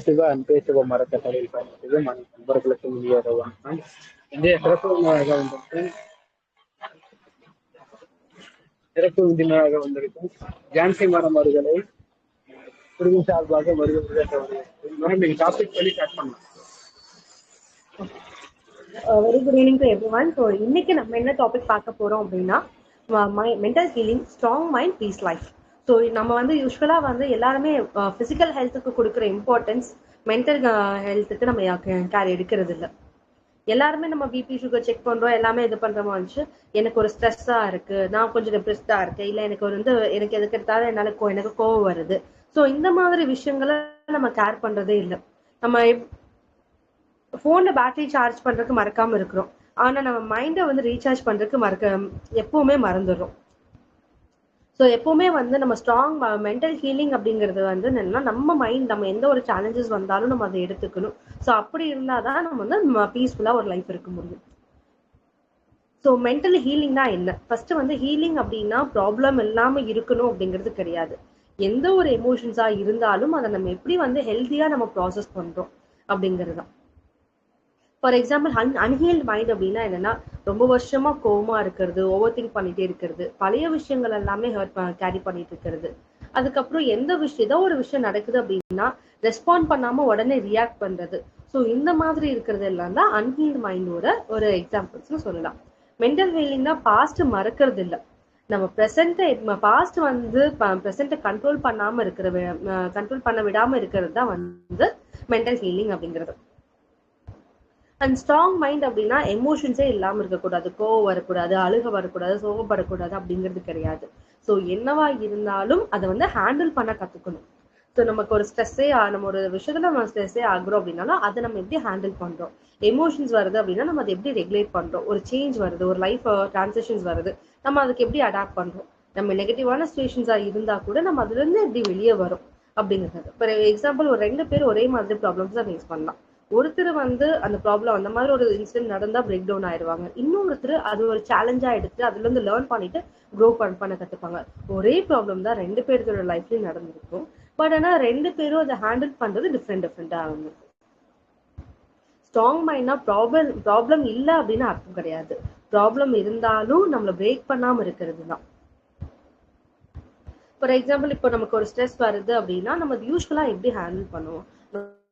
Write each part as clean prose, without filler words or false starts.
சிவ அன்பேசுவ மரக்கட்டளையில் பயணித்தது நண்பர்களுக்கு இனிய வணக்கம். இன்றைய சிறப்பு விருந்தினராக வந்திருக்கும் ஜான்சி மேடம் அவர்களை குடும்ப சார்பாக மேடம் நீங்க டாபிக் சொல்லி ஸ்டார்ட் பண்ணலாம். Very good evening to everyone. So இன்னைக்கு நம்ம என்ன டாபிக் பார்க்க போறோம் அப்படின்னா mental healing, strong mind, peace life. So நம்ம வந்து யூஸ்வலாக வந்து எல்லாருமே ஃபிசிக்கல் ஹெல்த்துக்கு கொடுக்குற இம்பார்ட்டன்ஸ் மென்டல் ஹெல்த்துக்கு நம்ம கேர் எடுக்கிறது இல்லை. எல்லாருமே நம்ம பிபி சுகர் செக் பண்றோம், எல்லாமே இது பண்றோமா இருந்துச்சு. எனக்கு ஒரு ஸ்ட்ரெஸ்ஸா இருக்கு, நான் கொஞ்சம் டிப்ரெஸ்டா இருக்கேன், இல்லை எனக்கு வந்து எனக்கு எதுக்கு எடுத்தாலும் என்னால எனக்கு கோவம் வருது. ஸோ இந்த மாதிரி விஷயங்களை நம்ம கேர் பண்றதே இல்லை. நம்ம போன்ல பேட்டரி சார்ஜ் பண்றதுக்கு மறக்காம இருக்கிறோம், ஆனா நம்ம மைண்டை வந்து ரீசார்ஜ் பண்றதுக்கு எப்பவுமே மறந்துடுறோம். ஸோ எப்பவுமே வந்து நம்ம ஸ்ட்ராங் மென்டல் ஹீலிங் அப்படிங்கிறது வந்து என்னன்னா, நம்ம மைண்ட் நம்ம எந்த ஒரு சேலஞ்சஸ் வந்தாலும் நம்ம அதை எடுத்துக்கணும். ஸோ அப்படி இருந்தாதான் நம்ம வந்து பீஸ்ஃபுல்லா ஒரு லைஃப் இருக்க முடியும். ஸோ மென்டல் ஹீலிங்னா என்ன? ஃபர்ஸ்ட் வந்து ஹீலிங் அப்படின்னா ப்ராப்ளம் இல்லாம இருக்கணும் அப்படிங்கிறது கிடையாது. எந்த ஒரு எமோஷன்ஸா இருந்தாலும் அதை நம்ம எப்படி வந்து ஹெல்த்தியா நம்ம ப்ராசஸ் பண்றோம் அப்படிங்கிறது தான். ஃபார் எக்ஸாம்பிள் அன்ஹீல்டு மைண்ட் அப்படின்னா என்னன்னா, ரொம்ப வருஷமா கோவமா இருக்கிறது, ஓவர் திங்க் பண்ணிட்டே இருக்கிறது, பழைய விஷயங்கள் எல்லாமே கேரி பண்ணிட்டு இருக்கிறது. அதுக்கப்புறம் ஏதோ ஒரு விஷயம் நடக்குது அப்படின்னா ரெஸ்பாண்ட் பண்ணாம உடனே ரியாக்ட் பண்றது. ஸோ இந்த மாதிரி இருக்கிறது எல்லாம் தான் அன்ஹீல்டு மைண்டோட ஒரு எக்ஸாம்பிள்ஸ்னு சொல்லலாம். மென்டல் ஹீலிங்னா பாஸ்ட் மறக்கிறது இல்லை, நம்ம பாஸ்ட் வந்து ப்ரெசென்ட்டை கண்ட்ரோல் பண்ண விடாம இருக்கிறது தான் வந்து மென்டல் ஹீலிங் அப்படிங்கிறது. அண்ட் ஸ்ட்ராங் மைண்ட் அப்படின்னா எமோஷன்ஸே இல்லாம இருக்கக்கூடாது, கோவம் வரக்கூடாது, அழுக வரக்கூடாது, சோகப்படக்கூடாது அப்படிங்கிறது கிடையாது. ஸோ என்னவா இருந்தாலும் அதை வந்து ஹேண்டில் பண்ண கத்துக்கணும். ஸோ நமக்கு ஒரு நம்ம ஒரு விஷயத்துல நம்ம ஸ்ட்ரெஸ்ஸே ஆகுறோம் அப்படின்னாலும் அதை நம்ம எப்படி ஹேண்டில் பண்றோம், எமோஷன்ஸ் வருது அப்படின்னா நம்ம அதை எப்படி ரெகுலேட் பண்றோம், ஒரு சேஞ்ச் வருது, ஒரு லைஃப் டிரான்சிஷன்ஸ் வருது, நம்ம அதுக்கு எப்படி அடாப்ட் பண்றோம், நம்ம நெகட்டிவான சுச்சுவேஷன்ஸா இருந்தா கூட நம்ம அதுல இருந்து எப்படி வெளியே வரும் அப்படிங்கிறது. ஃபார் எக்ஸாம்பிள், ஒரு 2 பேர் ஒரே மாதிரி ப்ராப்ளம்ஸ் தான் ஃபேஸ் பண்ணலாம். ஒருத்தர் வந்து அந்த ப்ராப்ளம் அந்த மாதிரி ஒரு இன்சிடென்ட் நடந்தா பிரேக் டவுன் ஆயிடுவாங்க, இன்னொருத்தர் அது ஒரு சேலஞ்சா எடுத்து அதுல இருந்து லேர்ன் பண்ணிட்டு க்ரோ பண்ண கத்துப்பாங்க. ஒரே ப்ராப்ளம் தான் 2 பேரோட லைஃப்லயும் நடந்திருக்கும், பட் ஆனா 2 பேரும் அதை ஹேண்டில் பண்றது டிஃப்ரெண்டா இருக்கும். ஸ்ட்ராங் மைண்ட்னா ப்ராப்ளம் இல்லை அப்படின்னு அர்த்தம் கிடையாது, ப்ராப்ளம் இருந்தாலும் நம்மள பிரேக் பண்ணாம இருக்கிறது தான். ஃபார் எக்ஸாம்பிள், இப்போ நமக்கு ஒரு ஸ்ட்ரெஸ் வருது அப்படின்னா நம்ம யூஸ்வலா எப்படி ஹேண்டில் பண்ணுவோம்?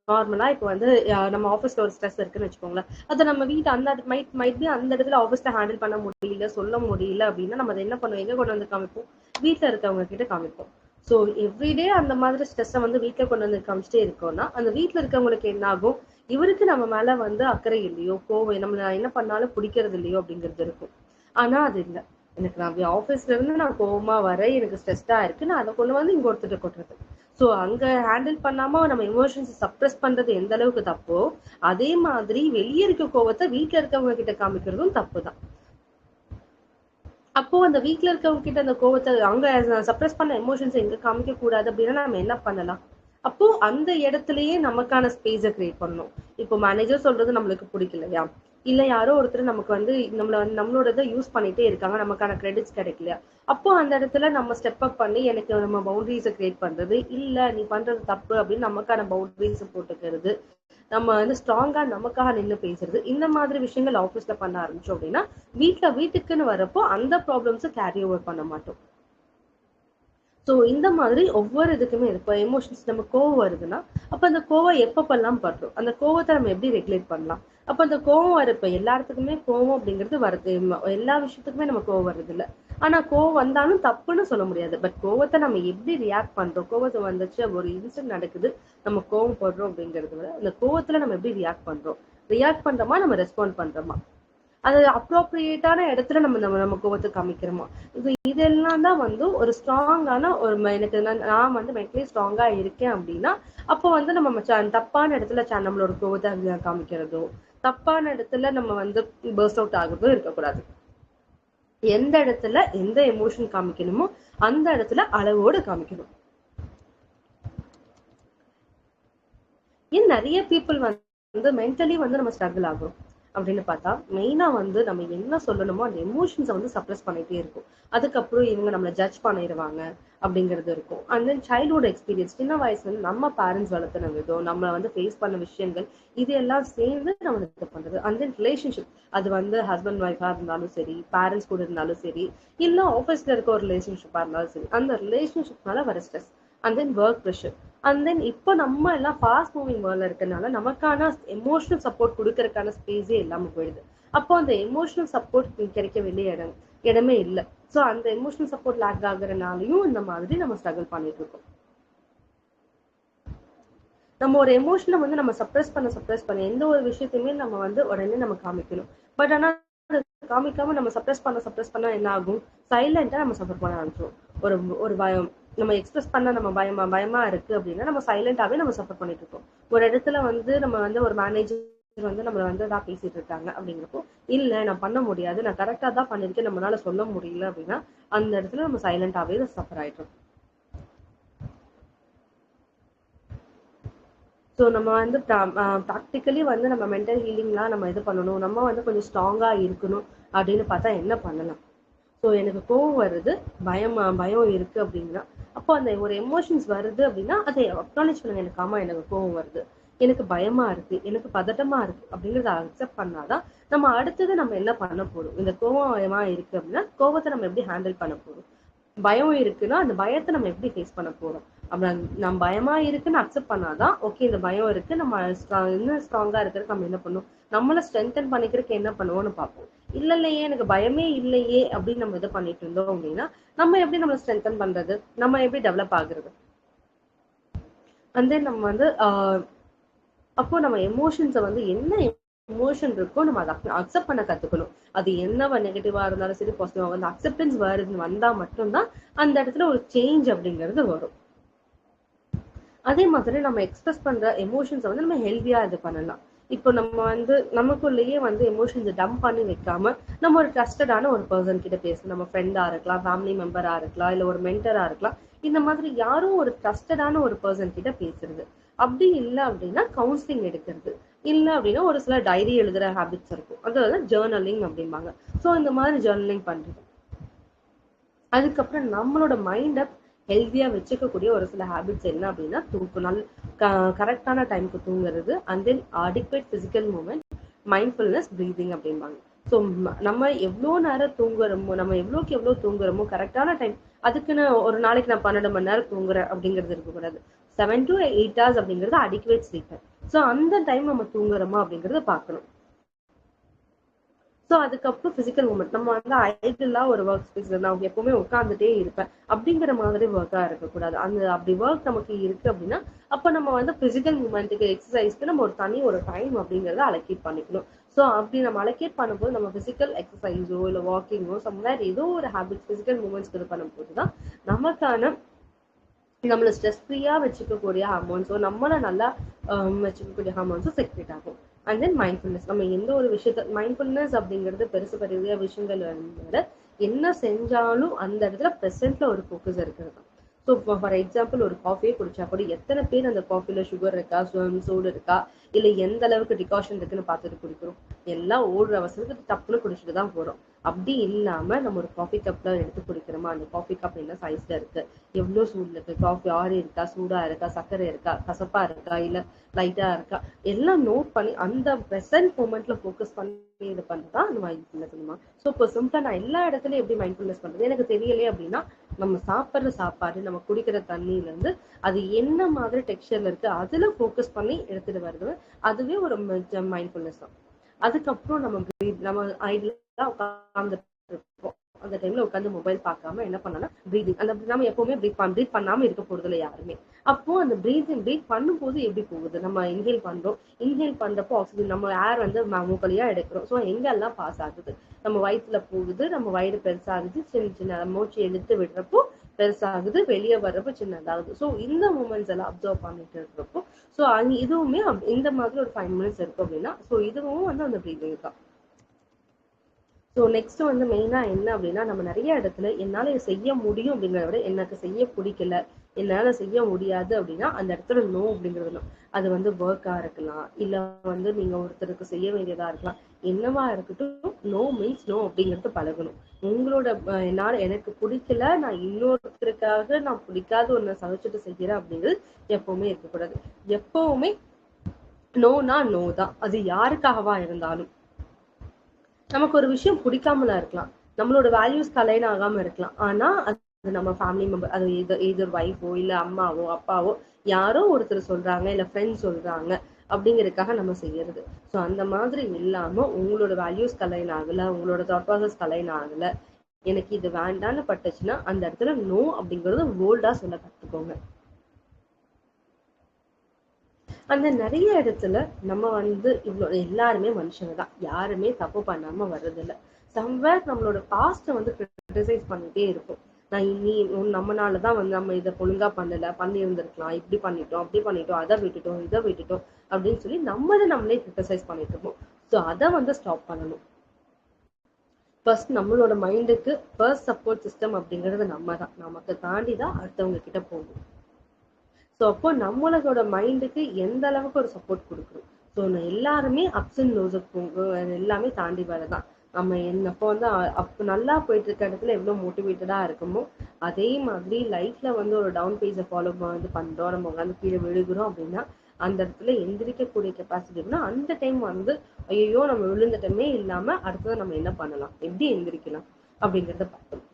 நார்மலா இப்போ வந்து நம்ம ஆஃபீஸ்ல ஒரு ஸ்ட்ரெஸ் இருக்குன்னு வச்சுக்கோங்களேன், அதை நம்ம வீட்டு அந்த மைட் பி அந்த இடத்துல ஆஃபீஸ்ல ஹேண்டில் பண்ண முடியல, சொல்ல முடியல அப்படின்னா நம்ம அதை என்ன பண்ணுவோம், எங்க கொண்டு வந்து காமிப்போம், வீட்டில் இருக்கவங்க கிட்ட காமிப்போம். ஸோ எவ்ரிடே அந்த மாதிரி ஸ்ட்ரெஸ்ஸை வந்து வீட்டில் கொண்டு வந்து காமிச்சிட்டே இருக்கோம்னா அந்த வீட்டில் இருக்கவங்களுக்கு என்ன ஆகும், இவருக்கு நம்ம மேல வந்து அக்கறை இல்லையோ, கோவம் நம்ம என்ன பண்ணாலும் பிடிக்கிறது இல்லையோ அப்படிங்கிறது இருக்கும். ஆனா அது இல்லை, எனக்கு நான் ஆஃபீஸ்ல இருந்து நான் கோவமா வரேன், எனக்கு ஸ்ட்ரெஸ்டா இருக்கு, நான் அதை கொண்டு வந்து இங்க ஒருத்தர் கொட்டுறது. ஸோ அங்க ஹேண்டில் பண்ணாம நம்ம எமோஷன்ஸ் சப்ரஸ் பண்றது எந்த அளவுக்கு தப்போ, அதே மாதிரி வெளியே இருக்க கோவத்தை வீட்டுல இருக்கவங்க கிட்ட காமிக்கிறதும் தப்பு தான். அப்போ அந்த வீட்டுல இருக்கவங்க கிட்ட அந்த கோவத்தை அங்க சப்ரஸ் பண்ண எமோஷன்ஸ் எங்க காமிக்க கூடாது அப்படின்னா நம்ம என்ன பண்ணலாம்? அப்போ அந்த இடத்துலயே நமக்கான ஸ்பேஸை கிரியேட் பண்ணணும். இப்போ மேனேஜர் சொல்றது நம்மளுக்கு பிடிக்கலையா, இல்ல யாரோ ஒருத்தர் நமக்கு வந்து நம்மளோட இதை யூஸ் பண்ணிட்டே இருக்காங்க, நமக்கான கிரெடிட்ஸ் கிடைக்கலையா, அப்போ அந்த இடத்துல நம்ம ஸ்டெப் அப் பண்ணி எனக்கு நம்ம பவுண்டரிஸை கிரியேட் பண்றது, இல்ல நீ பண்றது தப்பு அப்படின்னு நமக்கான பவுண்டரிஸை போட்டுக்கிறது, நம்ம வந்து ஸ்ட்ராங்கா நமக்காக நின்று பேசுறது, இந்த மாதிரி விஷயங்கள் ஆஃபீஸ்ல பண்ண ஆரம்பிச்சோம் அப்படின்னா வீட்டுக்குன்னு வரப்போ அந்த ப்ராப்ளம்ஸை கேரி ஓவர் பண்ண மாட்டோம். ஸோ இந்த மாதிரி ஒவ்வொரு இதுக்குமே இப்போ எமோஷன்ஸ் நம்ம கோவம் வருதுன்னா அப்போ அந்த கோவம் எப்பப்பெல்லாம் படுறோம், அந்த கோவத்தை நம்ம எப்படி ரெகுலேட் பண்ணலாம். அப்போ அந்த கோவம் வரப்ப எல்லாத்துக்குமே கோவம் அப்படிங்கிறது வருது, எல்லா விஷயத்துக்குமே நம்ம கோவம் வருது இல்லை. ஆனா கோவம் வந்தாலும் தப்புன்னு சொல்ல முடியாது, பட் கோவத்தை நம்ம எப்படி ரியாக்ட் பண்றோம், கோவத்தை வந்துச்சு ஒரு இன்சிடென்ட் நடக்குது நம்ம கோவம் படுறோம் அப்படிங்கிறத விட அந்த கோவத்துல நம்ம எப்படி ரியாக்ட் பண்றோமா, நம்ம ரெஸ்பாண்ட் பண்றோமா, அது அப்ரோப்ரியேட்டான இடத்துல நம்ம கோவத்தை காமிக்கிறோமா, இதெல்லாம் தான் வந்து ஒரு ஸ்ட்ராங்கான ஒரு எனக்கு நான் வந்து மென்டலி ஸ்ட்ராங்கா இருக்கேன் அப்படின்னா அப்போ வந்து நம்ம தப்பான இடத்துல நம்மளோட கோவத்தை காமிக்கிறதோ, தப்பான இடத்துல நம்ம வந்து பர்ஸ்ட் அவுட் ஆகுறதோ இருக்கக்கூடாது. எந்த இடத்துல எந்த எமோஷன் காமிக்கணுமோ அந்த இடத்துல அளவோடு காமிக்கணும். ஏன் நிறைய பீப்புள் வந்து மென்டலி வந்து நம்ம ஸ்ட்ரகிள் ஆகும், அப்படின்னு பார்த்தா மெயினா வந்து நம்ம என்ன சொல்லணுமோ அந்த எமோஷன்ஸை வந்து சப்ரஸ் பண்ணிட்டே இருக்கும். அதுக்கப்புறம் இவங்க நம்மளை ஜட்ஜ் பண்ணிடுவாங்க அப்படிங்கிறது இருக்கும். அண்ட் தென் சைல்ட்ஹுட் எக்ஸ்பீரியன்ஸ், சின்ன வயசுல இருந்து நம்ம பேரண்ட்ஸ் வளர்த்துன விதம், நம்ம வந்து ஃபேஸ் பண்ண விஷயங்கள், இது எல்லாம் சேர்ந்து நம்ம இது பண்றது. அண்ட் தென் ரிலேஷன்ஷிப், அது வந்து ஹஸ்பண்ட் ஒய்ஃபா இருந்தாலும் சரி, பேரண்ட்ஸ் கூட இருந்தாலும் சரி, இல்ல ஆஃபீஸ்ல இருக்க ஒரு ரிலேஷன்ஷிப்பா இருந்தாலும் சரி, அந்த ரிலேஷன்ஷிப்னால வர stress. And then work pressure. And then இப்போ நம்ம எல்லாம் ஃபாஸ்ட் மூவிங் வேர்ல்ட்ல இருக்கனால நமக்கான எமோஷனல் சப்போர்ட் கொடுக்கறதுக்கான ஸ்பேஸே இல்லாம போயிடுது. அப்போ அந்த எமோஷனல் சப்போர்ட் கிடைக்க வேண்டிய இடமே இல்லை. ஸோ அந்த எமோஷனல் சப்போர்ட் லேக் ஆகுறதுனாலையும் இந்த மாதிரி நம்ம ஸ்ட்ரகிள் பண்ணிட்டு இருக்கோம். நம்ம ஒரு எமோஷனை வந்து நம்ம சப்ரஸ் பண்ண எந்த ஒரு விஷயத்தையுமே நம்ம வந்து உடனே நம்ம காமிக்கணும். பட் ஆனா காமிக்காம நம்ம சப்ரஸ் பண்ண என்ன ஆகும், சைலண்டா நம்ம சஃபர் பண்ண ஆரம்பிச்சிடும். ஒரு ஒரு பயம் நம்ம எக்ஸ்பிரஸ் பண்ண நம்ம பயமா இருக்கு அப்படின்னா நம்ம சைலண்டாவே நம்ம சஃபர் பண்ணிட்டு இருக்கோம். ஒரு இடத்துல வந்து நம்ம வந்து ஒரு மேனேஜர் வந்து நம்மள வந்து தான் பேசிட்டு இருக்காங்க அப்படிங்கிறப்போ, இல்ல நான் பண்ண முடியாது, நான் கரெக்டா தான் பண்ணிருக்கேன், நம்மளால சொல்ல முடியல அப்படின்னா அந்த இடத்துல நம்ம சைலண்டாவே சஃபர் ஆயிட்டோம். ஸோ நம்ம வந்து ப்ராக்டிக்கலி வந்து நம்ம மென்டல் ஹீலிங்லாம் நம்ம இது பண்ணணும், நம்ம வந்து கொஞ்சம் ஸ்ட்ராங்கா இருக்கணும் அப்படின்னு பார்த்தா என்ன பண்ணலாம்? ஸோ எனக்கு கோவம் வருது, பயம் இருக்கு அப்படின்னா, அப்போ அந்த ஒரு எமோஷன்ஸ் வருது அப்படின்னா அதை அக்னாலேஜ் பண்ணுங்க. எனக்கு ஆமா, எனக்கு கோவம் வருது, எனக்கு பயமா இருக்கு, எனக்கு பதட்டமா இருக்கு அப்படிங்கிறத அக்செப்ட் பண்ணாதான் நம்ம அடுத்தது நம்ம என்ன பண்ண போறோம். இந்த கோவமா இருக்கு அப்படின்னா கோவத்தை நம்ம எப்படி ஹேண்டில் பண்ண போறோம், பயம் இருக்குன்னா அந்த பயத்தை நம்ம எப்படி ஃபேஸ் பண்ண போறோம். அப்புறம் நம்ம பயமா இருக்குன்னு அக்செப்ட் பண்ணாதான் ஓகே, இந்த பயம் இருக்கு, நம்ம இன்னும் ஸ்ட்ராங்கா இருக்கிறதுக்கு நம்ம என்ன பண்ணுவோம், நம்மள ஸ்ட்ரென்தன் பண்ணிக்கிறதுக்கு என்ன பண்ணுவோம்னு பார்ப்போம். இல்லையே எனக்கு பயமே இல்லையே அப்படின்னு நம்ம இது பண்ணிட்டு இருந்தோம் அப்படின்னா நம்ம எப்படி நம்ம ஸ்ட்ரென்தன் பண்றது, நம்ம எப்படி டெவலப் ஆகுறது. அண்ட் தென் நம்ம வந்து அப்போ நம்ம எமோஷன்ஸை வந்து என்ன எமோஷன் இருக்கோ நம்ம அதை அக்செப்ட் பண்ண கத்துக்கணும். அது என்ன நெகட்டிவா இருந்தாலும் சரி, பாசிட்டிவா வந்து அக்செப்டன்ஸ் வருதுன்னு வந்தா மட்டும்தான் அந்த இடத்துல ஒரு சேஞ்ச் அப்படிங்கிறது வரும். அதே மாதிரி நம்ம எக்ஸ்பிரஸ் பண்ற எமோஷன்ஸை வந்து நம்ம ஹெல்தியா இது பண்ணலாம். இப்போ நம்ம வந்து நமக்குள்ளேயே வந்து எமோஷன்ஸை டம்ப் பண்ணி வைக்காம நம்ம ஒரு ட்ரஸ்டடான ஒரு பர்சன் கிட்ட பேசணும். நம்ம ஃப்ரெண்டா இருக்கலாம், ஃபேமிலி மெம்பரா இருக்கலாம், இல்ல ஒரு மென்டரா இருக்கலாம். இந்த மாதிரி யாரும் ஒரு ட்ரஸ்டடான ஒரு பர்சன் கிட்ட பேசுறது. அப்படி இல்லை அப்படின்னா கவுன்சிலிங் எடுக்கிறது. இல்லை அப்படின்னா ஒரு சில டைரி எழுதுற ஹேபிட்ஸ் இருக்கும், அதாவது ஜேர்னலிங் அப்படிம்பாங்க. ஸோ இந்த மாதிரி ஜேர்னலிங் பண்றது. அதுக்கப்புறம் நம்மளோட மைண்டை ஹெல்த்தியா வச்சுக்கக்கூடிய ஒரு சில ஹேபிட்ஸ் என்ன அப்படின்னா, தூக்கம் கரெக்டான டைமுக்கு தூங்குறது, and then adequate physical movement, mindfulness, breathing அப்படிம்பாங்க. ஸோ நம்ம எவ்வளோ நேரம் தூங்குறோமோ, நம்ம எவ்வளோக்கு எவ்வளோ தூங்குறோமோ கரெக்டான டைம், அதுக்குன்னு ஒரு நாளைக்கு நான் 12 மணி நேரம் தூங்குறேன் அப்படிங்கிறது இருக்கக்கூடாது. 7 to 8 hours அப்படிங்கிறது அடிக்வேட் ஸ்லீப் டைம். ஸோ அந்த டைம் நம்ம தூங்குறோமா அப்படிங்கிறத பார்க்கணும். ஸோ அதுக்கப்புறம் பிசிக்கல் மூவ்மெண்ட், நம்ம வந்து ஐடியலா ஒரு ஒர்க் ஸ்பேஸ்ல நான் எப்பவுமே உட்காந்துட்டே இருப்பேன் அப்படிங்கிற மாதிரி ஒர்க்கா இருக்கக்கூடாது. அந்த அப்படி ஒர்க் நமக்கு இருக்கு அப்படின்னா அப்போ நம்ம வந்து பிசிக்கல் மூவ்மெண்ட்டுக்கு எக்ஸசைஸ்க்கு நம்ம ஒரு டைம் அப்படிங்கிறத அலோகேட் பண்ணிக்கணும். ஸோ அப்படி நம்ம அலோகேட் பண்ணும்போது நம்ம பிசிக்கல் எக்ஸசைஸோ இல்லை வாக்கிங்கோ சம்வேர் ஏதோ ஒரு ஹேபிட்ஸ் பிசிக்கல் மூவ்மெண்ட்ஸ்க்கு இது பண்ணும்போது தான் நமக்கான நம்மளை ஸ்ட்ரெஸ் ஃப்ரீயா வச்சுக்கக்கூடிய ஹார்மோன்ஸோ நம்மளை நல்லா வச்சுக்கக்கூடிய ஹார்மோன்ஸோ செக்ரேட் ஆகும். அண்ட் தென் மைண்ட்ஃபுல்னஸ், நம்ம எந்த ஒரு விஷயத்த மைண்ட்ஃபுல்னஸ் அப்படிங்கிறது பெருசு பெரிய விஷயங்கள் விட என்ன செஞ்சாலும் அந்த இடத்துல ப்ரெசென்ட்ல ஒரு ஃபோக்கஸ் இருக்கிறது. ஸோ ஃபார் எக்ஸாம்பிள் ஒரு காஃபியே குடிச்சா கூட எத்தனை பேர் அந்த காஃபில சுகர் இருக்கா, சூடு இருக்கா, இல்லை எந்த அளவுக்கு டிகாஷன் இருக்குன்னு பார்த்துட்டு குடிக்கிறோம். எல்லாம் ஓடுற அவசரத்துக்கு டப்புன்னு குடிச்சிட்டு தான் போறோம். அப்படி இல்லாம நம்ம ஒரு காஃபி கப்ல எடுத்து குடிக்கிறோமா, அந்த காஃபி கப் என்ன சைஸ்ல இருக்கு, எவ்வளவு சூடுல இருக்கு, காஃபி ஆறி இருக்கா, சூடா இருக்கா, சர்க்கரை இருக்கா, கசப்பா இருக்கா, இல்ல லைட்டா இருக்கா, எல்லாம் நோட் பண்ணி அந்த ப்ரெசென்ட் மூமெண்ட்ல ஃபோக்கஸ் பண்ணி இது பண்றதுதான் அந்த மைண்ட்ஃபுல்னஸ். ஸோ இப்போ சிம்பிளா நான் எல்லா இடத்துலயும் எப்படி மைண்ட்ஃபுல்னஸ் பண்றது எனக்கு தெரியலையே அப்படின்னா, நம்ம சாப்பிடுற சாப்பாடு, நம்ம குடிக்கிற தண்ணியில இருந்து அது என்ன மாதிரி டெக்ஸ்சர்ல இருக்கு அதுல ஃபோக்கஸ் பண்ணி எடுத்துட்டு வருது, அதுவே ஒரு மைண்ட்ஃபுல்னஸ் தான். அதுக்கப்புறம் நம்ம ஐடியா உட்கார்ந்து இருப்போம், அந்த டைம்ல உட்காந்து மொபைல் பார்க்காம என்ன பண்ணலாம், பிரீதிங். அந்த நம்ம எப்பவுமே பிரீத் பண்ணாம இருக்க போறது இல்லை யாருமே. அப்போ அந்த பிரீத் பண்ணும்போது எப்படி போகுது, நம்ம இன்ஹேல் பண்றப்போ ஆக்சிஜன் நம்ம ஏர் வந்து மூக்கலியா எடுக்கிறோம். ஸோ எங்கெல்லாம் பாஸ் ஆகுது, நம்ம வயிற்றுல போகுது, நம்ம வயிறு பெருசாகுது, சின்ன சின்ன மூச்சு இழுத்து விடுறப்போ பெருசாகுது, வெளியே வர்றப்போ சின்னதாகுது. ஸோ இந்த மூமெண்ட்ஸ் எல்லாம் அப்சர்வ் பண்ணிட்டு இருக்கிறப்போ ஸோ இதுவுமே இந்த மாதிரி ஒரு 5 minutes இருக்கும் அப்படின்னா ஸோ இதுவும் வந்து அந்த பிரீதிங் தான். ஸோ நெக்ஸ்ட் வந்து மெயினா என்ன அப்படின்னா, நம்ம நிறைய இடத்துல என்னால செய்ய முடியும் அப்படிங்கிறத விட எனக்கு செய்ய பிடிக்கல, என்னால செய்ய முடியாது அப்படின்னா அந்த இடத்துல நோ அப்படிங்கிறது. அது வந்து ஒர்க்கா இருக்கலாம், இல்ல வந்து நீங்க ஒருத்தருக்கு செய்ய வேண்டியதா இருக்கலாம். என்னவா இருக்கட்டும், நோ மீன்ஸ் நோ அப்படிங்கிறது பழகணும். உங்களோட என்னால எனக்கு பிடிக்கல, நான் இன்னொருத்தருக்காக நான் பிடிக்காத ஒண்ணு சமைச்சிட்டு செய்யறேன் அப்படிங்கிறது எப்பவுமே இருக்கக்கூடாது. எப்பவுமே நோனா நோ தான். அது யாருக்காகவா இருந்தாலும். நமக்கு ஒரு விஷயம் பிடிக்காமலா இருக்கலாம், நம்மளோட வேல்யூஸ் அலைன் ஆகாம இருக்கலாம். ஆனா அது நம்ம ஃபேமிலி மெம்பர், அது எதர் ஒய்ஃபோ இல்ல அம்மாவோ அப்பாவோ யாரோ ஒருத்தர் சொல்றாங்க, இல்ல ஃப்ரெண்ட்ஸ் சொல்றாங்க அப்படிங்கறதுக்காக நம்ம செய்யறது. ஸோ அந்த மாதிரி இல்லாம உங்களோட வேல்யூஸ் அலைன் ஆகல, உங்களோட தாட் ப்ராசஸ் அலைன் ஆகல, எனக்கு இது வேண்டான்னு பட்டுச்சுன்னா அந்த இடத்துல நோ அப்படிங்கறது போல்டா சொல்ல கத்துக்கோங்க. அந்த நிறைய இடத்துல நம்ம வந்து இவ்வளோ எல்லாருமே மனுஷங்க தான், யாருமே தப்பு பண்ணாம வர்றதில்ல. சம்வேர் நம்மளோட பாஸ்ட வந்து கிரிட்டிசைஸ் பண்ணிட்டே இருக்கும். நான் இனி நம்மனாலதான் வந்து நம்ம இதை ஒழுங்கா பண்ணல, பண்ணி இருந்திருக்கலாம், இப்படி பண்ணிட்டோம் அப்படி பண்ணிட்டோம், அதை விட்டுட்டோம் இதை விட்டுட்டோம் அப்படின்னு சொல்லி நம்மளே கிரிட்டிசைஸ் பண்ணிட்டு இருக்கோம். ஸோ அதை வந்து ஸ்டாப் பண்ணணும். ஃபர்ஸ்ட் நம்மளோட மைண்டுக்கு ஃபர்ஸ்ட் சப்போர்ட் சிஸ்டம் அப்படிங்கிறது நம்ம தான். நமக்கு தாண்டி தான் அடுத்தவங்க கிட்ட போகும். ஸோ அப்போ நம்மளோட மைண்டுக்கு எந்த அளவுக்கு ஒரு சப்போர்ட் கொடுக்கணும். ஸோ எல்லாருமே அப்ஸ் அண்ட் லோஸுக்கு எல்லாமே தாண்டி வரதான். நம்ம என்னப்போ வந்து அப்போ நல்லா போயிட்டு இருக்க இடத்துல எவ்வளோ மோட்டிவேட்டடா இருக்குமோ அதே மாதிரி லைஃப்ல வந்து ஒரு டவுன் பேஸை ஃபாலோ வந்து பண்றோம், நம்ம உட்காந்து கீழே விழுகிறோம் அப்படின்னா அந்த இடத்துல எந்திரிக்கக்கூடிய கெப்பாசிட்டி இருக்குன்னா அந்த டைம் வந்து ஐயோ நம்ம விழுந்துட்டோமே இல்லாம அடுத்தது நம்ம என்ன பண்ணலாம், எப்படி எந்திரிக்கலாம் அப்படிங்கிறத பார்த்தோம்.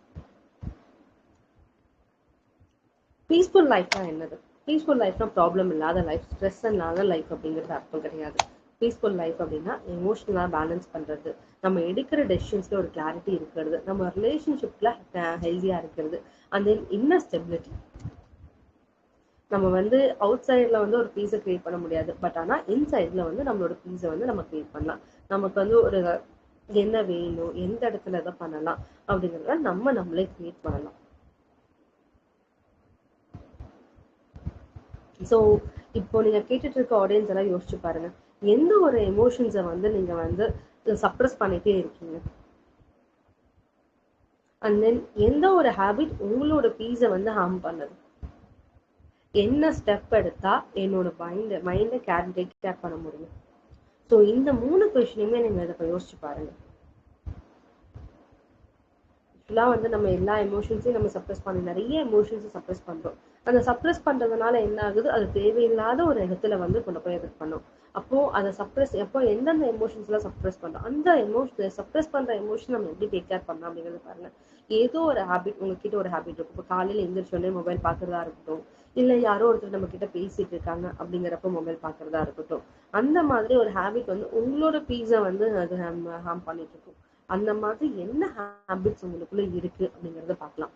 பீஸ்ஃபுல் லைஃப்னா என்னது? பீஸ்ஃபுல் லைஃப்னா ப்ராப்ளம் இல்லாத லைஃப், ஸ்ட்ரெஸ் இல்லாத லைஃப் அப்படிங்கிறது அர்த்தம் கிடையாது. பீஸ்ஃபுல் லைஃப் அப்படின்னா எமோஷனலாக பேலன்ஸ் பண்ணுறது, நம்ம எடுக்கிற டெசிஷன்ஸில் ஒரு கிளாரிட்டி இருக்கிறது, நம்ம ரிலேஷன்ஷிப்பில் ஹெல்த்தியாக இருக்கிறது, அண்ட் தென் இன்னர் ஸ்டெபிலிட்டி. நம்ம வந்து அவுட் சைடில் வந்து ஒரு பீஸை கிரியேட் பண்ண முடியாது, பட் ஆனால் இன்சைடில் வந்து நம்மளோட பீஸை வந்து நம்ம கிரியேட் பண்ணலாம். நமக்கு வந்து ஒரு என்ன வேணும், எந்த இடத்துல எதை பண்ணலாம் அப்படிங்கிறத நம்மளே கிரியேட் பண்ணலாம். ஸோ இப்போ நீங்க கேட்டுட்டு இருக்க ஆடியன்ஸ் எல்லாம் யோசிச்சு பாருங்க, எந்த ஒரு எமோஷன்ஸை வந்து நீங்க வந்து சப்ரஸ் பண்ணிட்டே இருக்கீங்க, அண்ட் தென் எந்த ஒரு ஹேபிட் உங்களோட பீஸை வந்து ஹார்ம் பண்ணுது, என்ன ஸ்டெப் எடுத்தா என்னோட மைண்டை டேக் கேர் பண்ண முடியும். ஸோ இந்த 3 கொஸ்டினுமே நீங்க இதை யோசிச்சு பாருங்க. ஆக்சுவலாக வந்து நம்ம எல்லா எமோஷன்ஸையும் நம்ம சப்ரஸ் பண்ணி நிறைய எமோஷன்ஸை சப்ரஸ் பண்றோம். அந்த சப்ரஸ் பண்றதுனால என்ன ஆகுது, அது தேவையில்லாத ஒரு இடத்துல வந்து கொண்டு போய் இது பண்ணும். அப்போ அதை சப்ரஸ் எப்போ எந்தெந்த எமோஷன்ஸ் எல்லாம் சப்ரஸ் பண்றோம், அந்த எமோஷன் சப்ரஸ் பண்ற எமோஷன் நம்ம எப்படி டேக் கேர் பண்ணலாம் அப்படிங்கிறது பாருங்க. ஏதோ ஒரு ஹேபிட், உங்ககிட்ட ஒரு ஹேபிட் இருக்கும், இப்போ காலையில எந்திரிச்சோடனே மொபைல் பாக்குறதா இருக்கட்டும், இல்ல யாரோ ஒருத்தர் நம்ம கிட்ட பேசிட்டு இருக்காங்க அப்படிங்கிறப்ப மொபைல் பாக்குறதா இருக்கட்டும், அந்த மாதிரி ஒரு ஹேபிட் வந்து உங்களோட பீஸை வந்து அது ஹார்ம் பண்ணிட்டு இருக்கும். அந்த மாதிரி என்ன ஹேபிட்ஸ் உங்களுக்குள்ள இருக்கு அப்படிங்கறத பார்க்கலாம்.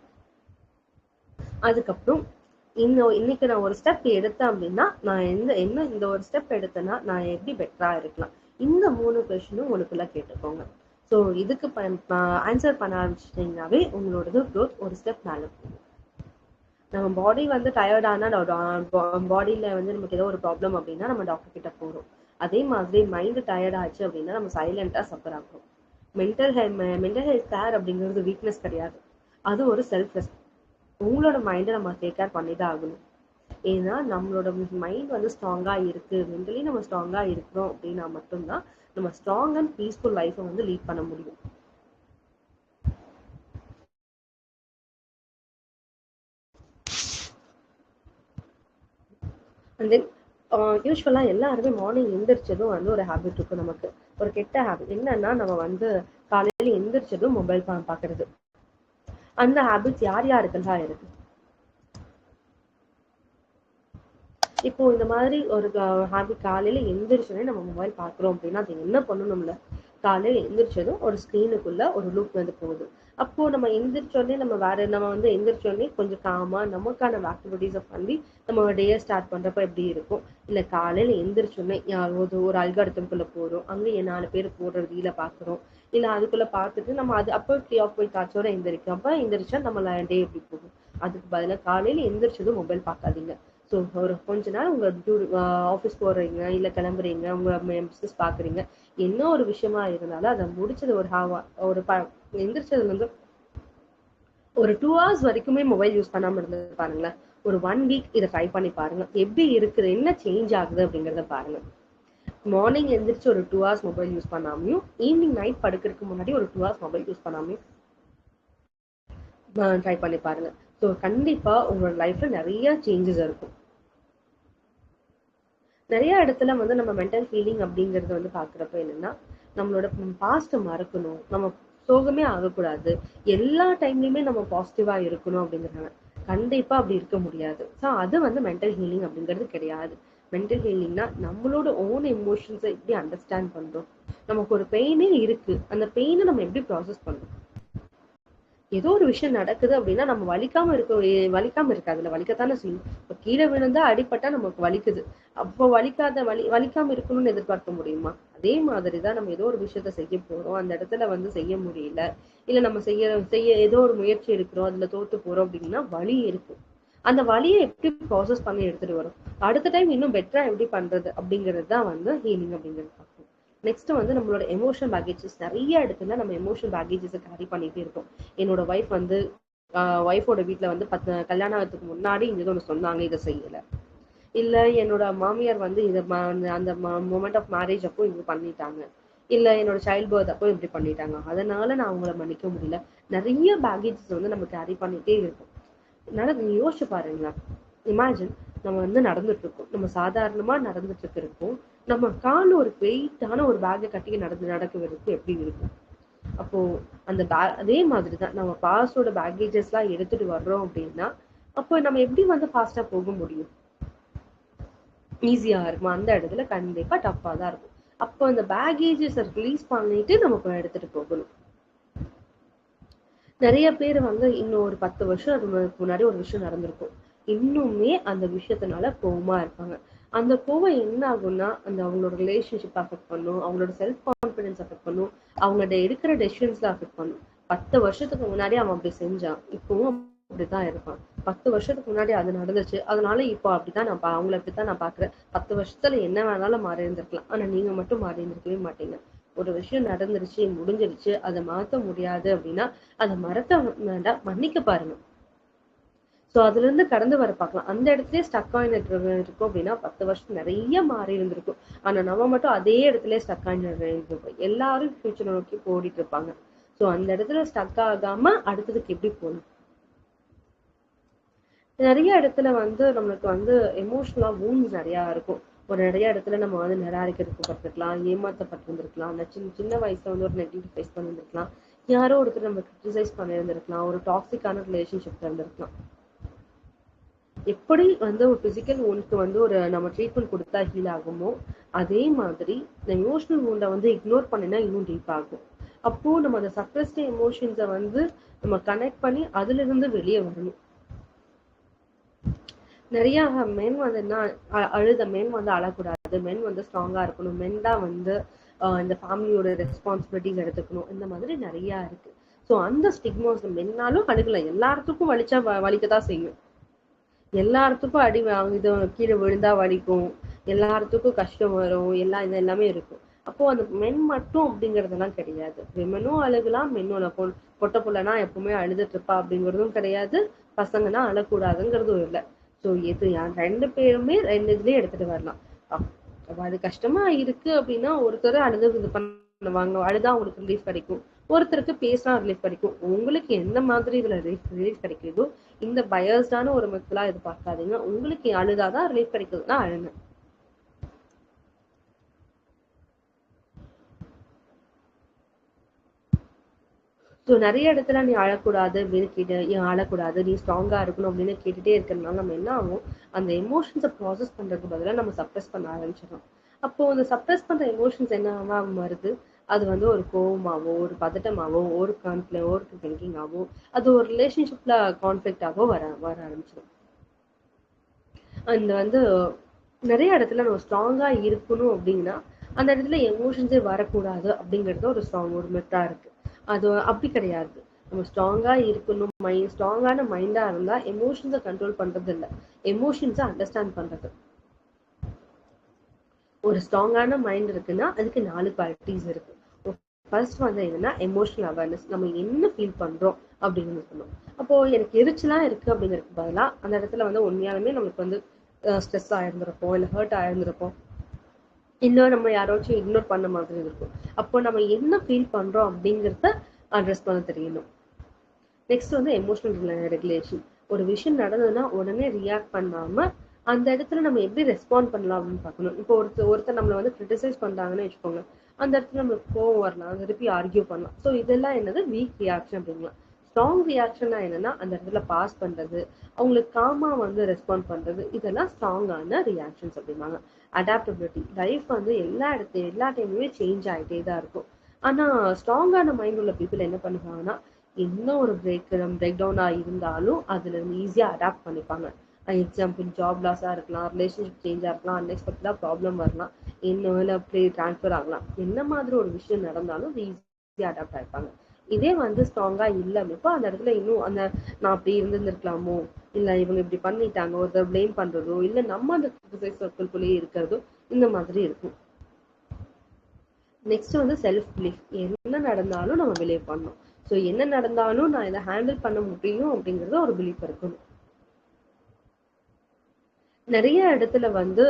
அதுக்கப்புறம் இன்னைக்கு நான் ஒரு ஸ்டெப் எடுத்தேன் அப்படின்னா நான் இந்த ஒரு ஸ்டெப் எடுத்தேன்னா நான் எப்படி பெட்டரா இருக்கலாம், இந்த 3 கொஸ்டினும் உங்களுக்குள்ள கேட்டுக்கோங்க. ஸோ இதுக்கு ஆன்சர் பண்ண ஆரம்பிச்சிட்டீங்கன்னாவே உங்களோடது க்ரோத் ஒரு ஸ்டெப் மேல போகும். நம்ம பாடி வந்து டயர்டானா பாடியில வந்து நமக்கு ஏதோ ஒரு ப்ராப்ளம் அப்படின்னா நம்ம டாக்டர் கிட்ட போறோம். அதே மாதிரி மைண்ட் டயர்ட் ஆச்சு அப்படின்னா நம்ம சைலண்டா சஃபர் ஆகும். மென்டல் ஹெல்த் கேர் அப்படிங்கிறது வீக்னஸ் கிடையாது, அது ஒரு செல்ஃப் ரெஸ்பெக்ட். உங்களோட மைண்டை நம்ம டேக் கேர் பண்ணி தான் ஆகணும். ஏன்னா நம்மளோட மைண்ட் வந்து ஸ்ட்ராங்கா இருக்கு, மென்டலி நம்ம ஸ்ட்ராங்கா இருக்கிறோம் அப்படின்னா மட்டும்தான் நம்ம ஸ்ட்ராங் அண்ட் பீஸ்ஃபுல் லைஃப்பை வந்து லீட் பண்ண முடியும். அண்ட் தென் யூஸ்வலா எல்லாருமே மார்னிங் எந்திரிச்சதும் வந்து ஒரு ஹேபிட் இருக்கும் நமக்கு, ஒரு கெட்ட ஹேபிட் என்னன்னா நம்ம வந்து காலையில எந்திரிச்சதும் மொபைல் பாக்குறது. அந்த ஹேபிட்ஸ் யார் யாருக்கெல்லாம் இருக்கு? இப்போ இந்த மாதிரி ஒரு ஹேபிட் காலையில எந்திரிச்சோடனே நம்ம மொபைல் பாக்குறோம் அப்படின்னா அது என்ன பண்ணணும்ல, காலையில எந்திரிச்சதும் ஒரு ஸ்கிரீனுக்குள்ள ஒரு லூப் வந்து போகுது. அப்போ நம்ம எந்திரிச்சோடனே நம்ம வந்து எந்திரிச்சோடனே கொஞ்சம் காமா நமக்கான ஆக்டிவிட்டிஸை பண்ணி நம்ம டே ஸ்டார்ட் பண்றப்ப எப்படி இருக்கும், இல்ல காலையில எந்திரிச்சோடனே ஒரு அல்காரிதம்குள்ள போறோம், அங்க 4 பேர் போடுற ரீல பாக்குறோம், இல்ல அதுக்குள்ள பார்த்துட்டு நம்ம அது அப்போ ஃப்ரீ ஆஃப் போய் காய்ச்சோட எந்திரிக்கும், அப்ப எந்திரிச்சா நம்ம டே எப்படி போகும். அதுக்கு பதிலாக காலையில எந்திரிச்சதும் மொபைல் பார்க்காதீங்க. ஸோ ஒரு கொஞ்ச நாள் உங்க ஆஃபீஸ் போடுறீங்க, இல்லை கிளம்புறீங்க, உங்க பிஸ்னஸ் பார்க்குறீங்க, என்ன ஒரு விஷயமா இருந்தாலும் அதை முடிச்சது ஒரு எந்திரிச்சதுல இருந்து ஒரு 2 hours வரைக்குமே மொபைல் யூஸ் பண்ணாம இருந்து பாருங்களேன். ஒரு 1 வீக் இதை ட்ரை பண்ணி பாருங்க. எப்படி இருக்குது, என்ன சேஞ்ச் ஆகுது அப்படிங்கிறத பாருங்க. மார்னிங் எந்திரிச்சு ஒரு 2 hours மொபைல் யூஸ் பண்ணாமையும், ஈவினிங் நைட் படுக்கிறதுக்கு முன்னாடி ஒரு 2 hours மொபைல் யூஸ் பண்ணாமையும் ட்ரை பண்ணி பாருங்க. ஸோ கண்டிப்பா உங்களோட லைஃப்ல நிறைய சேஞ்சஸ் இருக்கும். நிறைய இடத்துல வந்து நம்ம மென்டல் ஹீலிங் அப்படிங்கறது வந்து பாக்குறப்ப என்னன்னா, நம்மளோட பாஸ்ட மறக்கணும், நம்ம சோகமே ஆகக்கூடாது, எல்லா டைம்லயுமே நம்ம பாசிட்டிவா இருக்கணும் அப்படிங்கிறாங்க. கண்டிப்பா அப்படி இருக்க முடியாது. ஸோ அது வந்து மென்டல் ஹீலிங் அப்படிங்கிறது கிடையாது. மென்டல் ஹீலிங்னா நம்மளோட ஓன் எமோஷன்ஸை எப்படி அண்டர்ஸ்டாண்ட் பண்றோம். நமக்கு ஒரு பெயினே இருக்கு, அந்த பெயினை நம்ம எப்படி ப்ராசஸ் பண்றோம். ஏதோ ஒரு விஷயம் நடக்குது அப்படின்னா நம்ம வலிக்காம இருக்காதுல்ல, வலிக்கத்தானே செய்யும். இப்ப கீழே விழுந்தா அடிபட்டா நமக்கு வலிக்குது. அப்போ வலிக்காம இருக்கணும்னு எதிர்பார்க்க முடியுமா? அதே மாதிரிதான் நம்ம ஏதோ ஒரு விஷயத்த செய்ய போறோம், அந்த இடத்துல வந்து செய்ய முடியல, இல்ல நம்ம செய்ய செய்ய ஏதோ ஒரு முயற்சி எடுக்கிறோம், அதுல தோத்து போறோம் அப்படின்னா வலி இருக்கும். அந்த வலியை எப்படி ப்ராசஸ் பண்ணி எடுத்துட்டு வரும், அடுத்த டைம் இன்னும் பெட்டரா எப்படி பண்றது அப்படிங்கிறது தான் வந்து ஹீலிங் அப்படிங்கிறது. நெக்ஸ்ட் வந்து நம்மளோட எமோஷனல் பேக்கேஜஸ். நிறைய இடத்துல நம்ம எமோஷனல் பேக்கேஜஸை கேரி பண்ணிட்டே இருக்கோம். என்னோட ஒய்ஃப் வந்து ஒய்ஃபோட வீட்டில் வந்து கல்யாணத்துக்கு முன்னாடி இங்கே ஒன்று சொன்னாங்க, இதை செய்யலை. இல்லை என்னோட மாமியார் வந்து இதை அந்த மொமெண்ட் ஆஃப் மேரேஜ் அப்போ இது பண்ணிட்டாங்க, இல்லை என்னோட சைல்ட் பர்த் அப்போ இப்படி பண்ணிட்டாங்க, அதனால நான் அவங்கள மன்னிக்க முடியல. நிறைய பேக்கேஜஸ் வந்து நம்ம கேரி பண்ணிட்டே இருக்கோம். நீங்க யோசிச்சு பாருங்களா, இமேஜின் நம்ம வந்து நடந்துட்டு இருக்கோம், நம்ம சாதாரணமா நடந்துட்டு இருக்கோம், நம்ம கால ஒரு வெயிட்டான ஒரு பேக்கை கட்டி நடக்கிறதுக்கு எப்படி இருக்கும். அப்போ அந்த அதே மாதிரிதான் நம்ம பாஸோட பேக்கேஜஸ் எல்லாம் எடுத்துட்டு வர்றோம் அப்படின்னா, அப்போ நம்ம எப்படி வந்து ஃபாஸ்டா போக முடியும்? ஈஸியா இருக்குமா? அந்த இடத்துல கண்டிப்பா டஃப்பா தான் இருக்கும். அப்போ அந்த பேக்கேஜஸ் ரிலீஸ் பண்ணிட்டு நம்ம எடுத்துட்டு போகணும். நிறைய பேர் வந்து இன்னும் ஒரு 10 வருஷம் முன்னாடி ஒரு விஷயம் நடந்திருக்கும், இன்னுமே அந்த விஷயத்தினால கோவமா இருப்பாங்க. அந்த கோவம் என்ன ஆகும்னா, அந்த அவங்களோட ரிலேஷன்ஷிப் அஃபெக்ட் பண்ணும், அவங்களோட செல்ஃப் கான்பிடன்ஸ் அஃபெக்ட் பண்ணும், அவங்களோட எடுக்கிற டெசிஷன்ஸ்ல அஃபெக்ட் பண்ணும். 10 வருஷத்துக்கு முன்னாடி அவன் அப்படி செஞ்சான், இப்பவும் அப்படித்தான் இருப்பான். 10 வருஷத்துக்கு முன்னாடி அது நடந்துச்சு, அதனால இப்போ அப்படித்தான் அவங்கள அப்படித்தான் நான் பாக்குறேன். 10 வருஷத்துல என்ன வேணாலும் மாறி இருந்திருக்கலாம், ஆனா நீங்க மட்டும் மாறி இருந்திருக்கவே மாட்டீங்க. ஒரு விஷயம் நடந்துருச்சு, முடிஞ்சிருச்சு, அதை மாத்த முடியாது அப்படின்னா அதை மறக்க வேண்டாம், மன்னிக்க பாருங்க. சோ அதுல இருந்து கடந்து வர பார்க்கலாம். அந்த இடத்துலயே ஸ்டக் ஆயிட்டு இருக்கும் அப்படின்னா 10 வருஷம் நிறைய மாறி இருந்திருக்கும். ஆனா நம்ம மட்டும் அதே இடத்துல ஸ்டக் ஆயிட்டு இருந்திருக்கும். எல்லாரும் ஃபியூச்சர் நோக்கி ஓடிட்டு இருப்பாங்க. சோ அந்த இடத்துல ஸ்டக் ஆகாம அடுத்ததுக்கு எப்படி போகணும். நிறைய இடத்துல வந்து நம்மளுக்கு வந்து எமோஷனலா வூண்ட்ஸ் நிறைய இருக்கும். ஒரு நிறைய இடத்துல நம்ம வந்து நிராகரிக்கப்பட்டிருக்கலாம், ஏமாற்றப்பட்டிருந்திருக்கலாம், சின்ன சின்ன வயசுல வந்து ஒரு நெகட்டிவ் ஃபேஸ் பண்ணியிருந்திருக்கலாம், யாரோ ஒருத்தர் நம்ம கிரிட்டிசைஸ் பண்ணியிருந்திருக்கலாம், ஒரு டாக்ஸிக்கான ரிலேஷன்ஷிப்ல இருந்திருக்கலாம். எப்படி வந்து ஒரு பிசிக்கல் வூண்டுக்கு வந்து ஒரு நம்ம ட்ரீட்மெண்ட் கொடுத்தா ஹீல் ஆகுமோ, அதே மாதிரி இந்த எமோஷனல் வூண்டை வந்து இக்னோர் பண்ணினா இன்னும் டீப் ஆகும். அப்போ நம்ம அந்த சப்ரஸ்ட் எமோஷன்ஸை வந்து நம்ம கனெக்ட் பண்ணி அதுல இருந்து வெளியே வரணும். நிறைய மென் வந்து என்ன, அழுத மென் வந்து அழக்கூடாது, மென் வந்து ஸ்ட்ராங்கா இருக்கணும், மென் தான் வந்து இந்த ஃபேமிலியோட ரெஸ்பான்சிபிலிட்டிஸ் எடுத்துக்கணும், இந்த மாதிரி நிறைய இருக்கு. ஸோ அந்த ஸ்டிக்மாஸ் மென்னாலும் அழுகல, எல்லாத்துக்கும் வலிச்சா வலிக்கதான் செய்யும். எல்லாத்துக்கும் அடி இது கீழே விழுந்தா வலிக்கும், எல்லாத்துக்கும் கஷ்டம் வரும், எல்லாமே இருக்கும். அப்போ அந்த மென் மட்டும் அப்படிங்கறதெல்லாம் கிடையாது. விமனும் அழுகலாம், மென்னும் பொட்ட புள்ளனா எப்பவுமே அழுதுட்டு இருப்பா அப்படிங்கறதும் கிடையாது, பசங்கன்னா அழக்கூடாதுங்கிறதும் இல்லை. ஸோ எது 2 பேருமே 2 இதுலயே எடுத்துட்டு வரலாம். அது கஷ்டமா இருக்கு அப்படின்னா ஒருத்தர் அழுது இது பண்ணுவாங்க, அழுதா அவங்களுக்கு ரிலீஃப் கிடைக்கும், ஒருத்தருக்கு பேசினா ரிலீஃப் கிடைக்கும். உங்களுக்கு எந்த மாதிரி இதுல ரிலீஃப் கிடைக்குதோ, இந்த பயஸ்டான ஒரு மெத்தலா இது பார்க்காதீங்க. உங்களுக்கு அழுதாதான் ரிலீஃப் கிடைக்குதுன்னா அழுங்க. ஸோ நிறைய இடத்துல நீ அழக்கூடாது அப்படின்னு ஏன் அழக்கூடாது, நீ ஸ்ட்ராங்கா இருக்கணும் அப்படின்னு கேட்டுட்டே இருக்கிறதுனால நம்ம என்ன ஆகும், அந்த எமோஷன்ஸை ப்ராசஸ் பண்றதுக்கு பதிலாக நம்ம சப்ரஸ் பண்ண ஆரம்பிச்சிடறோம். அப்போ அந்த சப்ரஸ் பண்ற எமோஷன்ஸ் என்னவா வருது, அது வந்து ஒரு கோவமாவோ, ஒரு பதட்டமாவோ, ஒரு திங்கிங்காவோ, அது ஒரு ரிலேஷன்ஷிப்ல கான்ஃபிளிக்டாவோ வர ஆரம்பிச்சிடும். அந்த வந்து நிறைய இடத்துல நம்ம ஸ்ட்ராங்கா இருக்கணும் அப்படின்னா அந்த இடத்துல எமோஷன்ஸே வரக்கூடாது அப்படிங்கிறது ஒரு மெத்தா இருக்கு. அது அப்படி கிடையாது. நம்ம ஸ்ட்ராங்கா இருக்கணும், ஸ்ட்ராங்கான மைண்டா இருந்தா எமோஷன்ஸை கண்ட்ரோல் பண்றது இல்லை, எமோஷன்ஸை அண்டர்ஸ்டாண்ட் பண்றது. ஒரு ஸ்ட்ராங்கான மைண்ட் இருக்குன்னா அதுக்கு 4 குவாலிட்டிஸ் இருக்கு. ஃபர்ஸ்ட் வந்து என்னன்னா எமோஷனல் அவேர்னஸ். நம்ம என்ன ஃபீல் பண்றோம் அப்படின்னு இருக்கணும். அப்போ எனக்கு எரிச்சலா இருக்கு அப்படிங்கிறதுக்கு பதிலா அந்த இடத்துல வந்து உண்மையாலுமே நம்மளுக்கு வந்து ஸ்ட்ரெஸ் ஆயிருந்திருப்போம், இல்லை ஹர்ட் ஆயிருந்திருப்போம், இன்னும் நம்ம யாராச்சும் இக்னோர் பண்ண மாதிரி இருக்கும். அப்போ நம்ம என்ன ஃபீல் பண்றோம் அப்படிங்கிறத அட்ரஸ் பண்ண தெரியணும். நெக்ஸ்ட் வந்து எமோஷனல் ரெகுலேஷன். ஒரு விஷயம் நடந்ததுன்னா உடனே ரியாக்ட் பண்ணாம அந்த இடத்துல நம்ம எப்படி ரெஸ்பாண்ட் பண்ணலாம் அப்படின்னு பார்க்கணும். இப்போ ஒருத்தர் நம்மளை வந்து கிரிட்டிசைஸ் பண்றாங்கன்னு வச்சுக்கோங்க, அந்த இடத்துல நம்மளுக்கு கோவம் வரலாம், திருப்பி ஆர்கியூ பண்ணலாம். ஸோ இதெல்லாம் என்னது வீக் ரியாக்ஷன் அப்படிங்கலாம். ஸ்ட்ராங் ரியாக்ஷனா என்னன்னா அந்த இடத்துல பாஸ் பண்றது, அவங்களுக்கு காமா வந்து ரெஸ்பாண்ட் பண்றது, இதெல்லாம் ஸ்ட்ராங்கான ரியாக்ஷன்ஸ் அப்படிம்பாங்க. அடாப்டபிலிட்டி. லைஃப் வந்து எல்லா டைமுமே சேஞ்ச் ஆகிட்டே தான் இருக்கும். ஆனா ஸ்ட்ராங்கான மைண்ட் உள்ள பீப்புள் என்ன பண்ணுவாங்கன்னா என்ன ஒரு பிரேக் டவுனா இருந்தாலும் அதுல இருந்து ஈஸியா அடாப்ட் பண்ணிப்பாங்க. எக்ஸாம்பிள் ஜாப் லாஸா இருக்கலாம், ரிலேஷன்ஷிப் சேஞ்சா இருக்கலாம், அன்எக்ஸ்பெக்டடா ப்ராப்ளம் வரலாம், என்ன வேலை அப்படியே டிரான்ஸ்ஃபர் ஆகலாம். என்ன மாதிரி ஒரு விஷயம் நடந்தாலும் ஈஸியா அடாப்ட் ஆயிருப்பாங்க. இதே வந்து ஸ்ட்ராங்கா இல்லைன்னப்போ அந்த இடத்துல இன்னும் அந்த நான் அப்படி இருந்திருக்கலாமோ, இல்ல இவங்க இப்படி பண்ணிட்டாங்க ஒருத்தர் பிளேம் பண்றதோ, இல்ல நம்ம அந்த கிரிட்டிசைஸ் சர்க்கிள்குள்ளேயே இருக்கிறதோ, இந்த மாதிரி இருக்கும். நெக்ஸ்ட் வந்து செல்ஃப் பிலீஃப். என்ன நடந்தாலும் நம்ம பிலீவ் பண்ணணும். ஸோ என்ன நடந்தாலும் நான் இதை ஹேண்டில் பண்ண முடியும் அப்படிங்கறது ஒரு பிலீஃப் இருக்கணும். நிறைய இடத்துல வந்து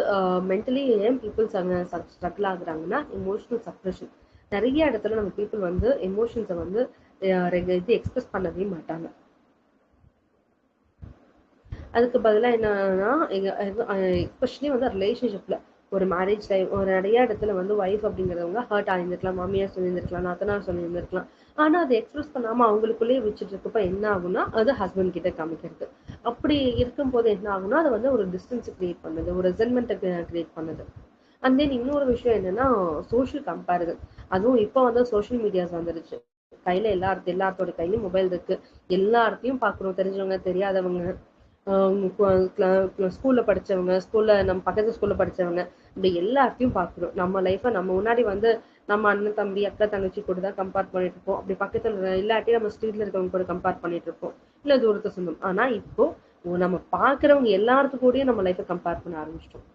மென்டலி ஏன் பீப்புள்ஸ் அங்கே ஸ்ட்ரகிள் ஆகுறாங்கன்னா எமோஷனல் சப்ரெஷன். நிறைய இடத்துல நம்ம பீப்புள் வந்து எமோஷன்ஸை வந்து இது எக்ஸ்பிரஸ் பண்ணவே மாட்டாங்க. அதுக்கு பதிலாக என்னன்னா எஸ்பெஷலி வந்து ரிலேஷன்ஷிப்ல ஒரு மேரேஜ் லைஃப் ஒரு நிறைய இடத்துல வந்து ஒய்ஃப் அப்படிங்கிறவங்க ஹர்ட் ஆகியிருந்திருக்கலாம், மாமியார் சொல்லியிருந்திருக்கலாம், நாத்தனார் சொல்லியிருந்திருக்கலாம். ஆனா அதை எக்ஸ்பிரஸ் பண்ணாம அவங்களுக்குள்ளேயே வச்சுட்டு இருக்கப்ப என்ன ஆகும்னா அது ஹஸ்பண்ட் கிட்ட காமிக்கிறது. அப்படி இருக்கும்போது என்ன ஆகும்னா அது வந்து ஒரு டிஸ்டன்ஸ் கிரியேட் பண்ணுது, ஒரு ரெசன்மெண்ட்டை கிரியேட் பண்ணுது. அண்ட் தென் இன்னொரு விஷயம் என்னன்னா சோஷியல் கம்பேரிசன். அதுவும் இப்போ வந்து சோஷியல் மீடியாஸ் வந்துருச்சு. கையில எல்லாத்தோட கையிலயும் மொபைல் இருக்கு. எல்லாத்தையும் பாக்குறோம், தெரிஞ்சவங்க தெரியாதவங்க, ஸ்கூல்ல படிச்சவங்க, நம்ம பக்கத்து ஸ்கூல்ல படிச்சவங்க, இப்படி எல்லாத்தையும் பாக்குறோம். நம்ம லைஃப நம்ம முன்னாடி வந்து நம்ம அண்ணன் தம்பி அக்கா தங்கச்சி கூட தான் கம்பேர் பண்ணிட்டு இருப்போம். அப்படி பக்கத்துல இல்லாட்டி நம்ம ஸ்ட்ரீட்ல இருக்கவங்க கூட கம்பேர் பண்ணிட்டு இருப்போம், இல்ல தூரத்தை சொந்தம். ஆனா இப்போ நம்ம பாக்குறவங்க எல்லாத்து கூடயும் நம்ம லைஃப கம்பேர் பண்ண ஆரம்பிச்சிட்டோம்.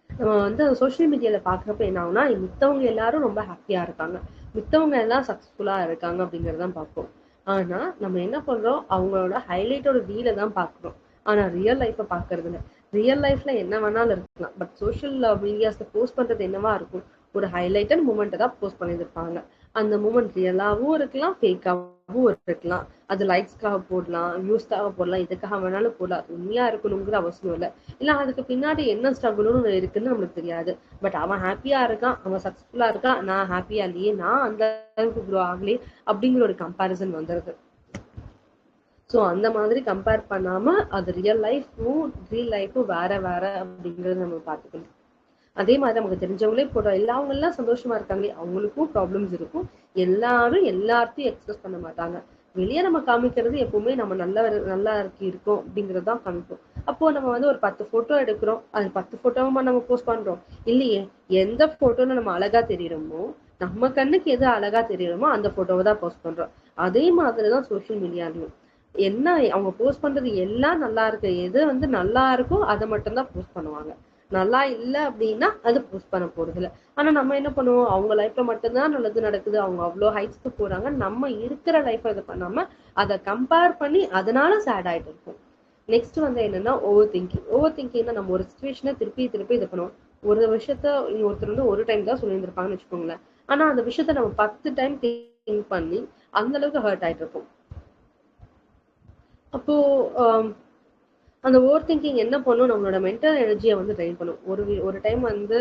நம்ம வந்து சோசியல் மீடியால பாக்குறப்ப என்ன ஆகும்னா மித்தவங்க எல்லாரும் ரொம்ப ஹாப்பியா இருக்காங்க, மித்தவங்க எல்லாம் சக்சஸ்ஃபுல்லா இருக்காங்க அப்படிங்கறதான் பார்ப்போம். ஆனா நம்ம என்ன பண்றோம், அவங்களோட ஹைலைட்டோட ரீலை தான் பாக்குறோம். ஆனா ரியல் லைஃப பாக்குறது இல்ல. ரியல் லைஃப்ல என்ன வேணாலும் இருக்கலாம், பட் சோஷியல் மீடியாஸ்ல போஸ்ட் பண்றது என்னவா இருக்கும், ஒரு ஹைலைட்டட் மூமெண்ட்டை தான் போஸ்ட் பண்ணியிருப்பாங்க. அந்த மூமெண்ட் ரியலாவும் இருக்கலாம், ஃபேக்காவும் இருக்கலாம். அது லைக்ஸ்க்காக போடலாம், வியூஸ்க்காக போடலாம், எதுக்காக வேணாலும் போடலாம். அது உண்மையா இருக்கணுங்கிற அவசியம் இல்லை. இல்ல அதுக்கு பின்னாடி என்ன ஸ்ட்ரகுள்னு இருக்குன்னு நம்மளுக்கு தெரியாது. பட் அவன் ஹாப்பியா இருக்கான், அவன் சக்சஸ்ஃபுல்லா இருக்கான், நான் ஹாப்பியா இல்லையே, நான் அந்த அளவுக்கு க்ரோ ஆகலையே அப்படிங்கிற ஒரு கம்பேரிசன் வந்துருது. ஸோ அந்த மாதிரி கம்பேர் பண்ணாம அது ரியல் லைஃப்பும் வேற வேற அப்படிங்கறத நம்ம பார்த்துக்கணும். அதே மாதிரி நமக்கு தெரிஞ்சவங்களே போடுறோம், எல்லாவங்க எல்லாம் சந்தோஷமா இருக்காங்களே, அவங்களுக்கும் ப்ராப்ளம்ஸ் இருக்கும். எல்லாரும் எல்லாத்தையும் எக்ஸ்பிரஸ் பண்ண மாட்டாங்க. வெளியே நம்ம காமிக்கிறது எப்பவுமே நம்ம நல்லா இருக்கோம் அப்படிங்கிறது தான் காமிப்போம். அப்போ நம்ம வந்து ஒரு 10 போட்டோ எடுக்கிறோம், அது 10 போட்டோமா நம்ம போஸ்ட் பண்றோம் இல்லையே. எந்த போட்டோன்னு நம்ம அழகா தெரியுறோமோ, நம்ம கண்ணுக்கு எது அழகா தெரியுறோமோ அந்த போட்டோவை தான் போஸ்ட் பண்றோம். அதே மாதிரிதான் சோசியல் மீடியாலையும் என்ன அவங்க போஸ்ட் பண்றது எல்லாம் நல்லா இருக்கு, எது வந்து நல்லா இருக்கோ அதை மட்டும் தான் போஸ்ட் பண்ணுவாங்க. நல்லா இல்ல அப்படின்னா அது போஸ்ட் பண்ண போறது இல்ல. ஆனா நம்ம என்ன பண்ணுவோம், அவங்க லைஃப்ல மட்டும்தான் நல்லது நடக்குது, அவங்க அவ்வளவு ஹைட்ஸ்க்கு போறாங்க, நம்ம இருக்கிற லைஃப் இது பண்ணாம அதை கம்பேர் பண்ணி அதனால சேட் ஆயிட்டு இருக்கும். நெக்ஸ்ட் வந்து என்னன்னா ஓவர் திங்கிங்னா நம்ம ஒரு சுச்சுவேஷனை திருப்பி திருப்பி இது பண்ணுவோம். ஒரு விஷயத்த ஒருத்தர் வந்து ஒரு டைம் தான் சொல்லியிருந்திருப்பாங்கன்னு வச்சுக்கோங்களேன். ஆனா அந்த விஷயத்த நம்ம 10 டைம் திங்க் பண்ணி அந்த அளவுக்கு ஹர்ட் ஆயிட்டு இருக்கும். அப்போ அந்த ஓவர் திங்கிங் என்ன பண்ணும், நம்மளோட மென்டல் எனர்ஜியை வந்து ட்ரெயின் பண்ணும். ஒரு டைம் வந்து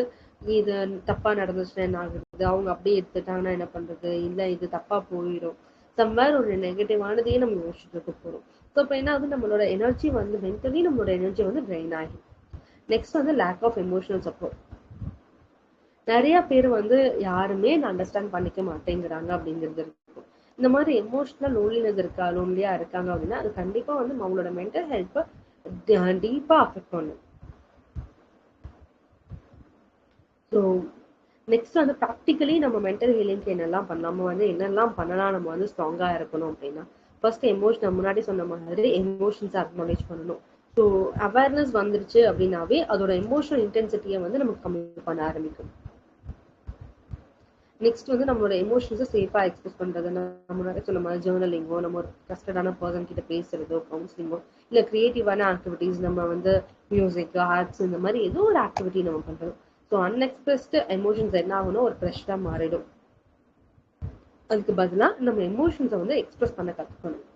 இது தப்பா நடந்துச்சுன்னா என்ன ஆகுறது, அவங்க அப்படியே எடுத்துட்டாங்கன்னா என்ன பண்றது, இல்ல இது தப்பா போயிடும், சம்வேர் ஒரு நெகட்டிவானதையே நம்ம யோசிச்சுட்டு இருக்க போறோம். ஸோ இப்போ என்ன ஆகுது, நம்மளோட எனர்ஜி வந்து மென்டலி நம்மளோட எனர்ஜி வந்து ட்ரெயின் ஆகும். நெக்ஸ்ட் வந்து லேக் ஆஃப் எமோஷனல் சப்போர்ட். நிறைய பேர் வந்து யாருமே அண்டர்ஸ்டாண்ட் பண்ணிக்க மாட்டேங்கிறாங்க அப்படிங்கிறது இருக்கும். இந்த மாதிரி எமோஷனல் லோன்லியா இருக்காங்க அப்படின்னா அது கண்டிப்பா வந்து அவங்களோட மென்டல் ஹெல்த்தை டீப்பா அஃபெக்ட் பண்ணும். ஸோ நெக்ஸ்ட் வந்து ப்ராக்டிக்கலி நம்ம மென்டல் ஹீலிங்க்கு என்னெல்லாம் பண்ணலாம், நம்ம வந்து என்னெல்லாம் பண்ணலாம், நம்ம வந்து ஸ்ட்ராங்கா இருக்கணும் அப்படின்னா ஃபர்ஸ்ட் எமோஷன் முன்னாடி சொன்ன மாதிரி எமோஷன்ஸை அக்னாலேஜ் பண்ணணும். ஸோ அவேர்னஸ் வந்துருச்சு அப்படின்னாவே அதோட எமோஷனல் இன்டென்சிட்டியை வந்து நமக்கு கம்மி பண்ண ஆரம்பிக்கும். நெக்ஸ்ட் வந்து நம்மளோட எமோஷன்ஸை சேஃபாக எக்ஸ்பிரஸ் பண்ணுறது. நம்ம முன்னாடி சொன்ன மாதிரி ஜேர்னலிங்கோ, நம்ம ஒரு ட்ரஸ்டடான பர்சன் கிட்ட பேசுறதோ, கவுன்சிலிங்கோ, இல்லை கிரியேட்டிவான ஆக்டிவிட்டீஸ், நம்ம வந்து மியூசிக், ஆர்ட்ஸ், இந்த மாதிரி ஏதோ ஒரு ஆக்டிவிட்டி நம்ம பண்ணுறோம். ஸோ அன்எக்ஸ்பிரஸ்டு எமோஷன்ஸ் என்ன ஆகும்னா ஒரு ப்ரெஷ்ஷாக மாறிடும். அதுக்கு பதிலாக நம்ம எமோஷன்ஸை வந்து எக்ஸ்பிரஸ் பண்ண கற்றுக்கணும்.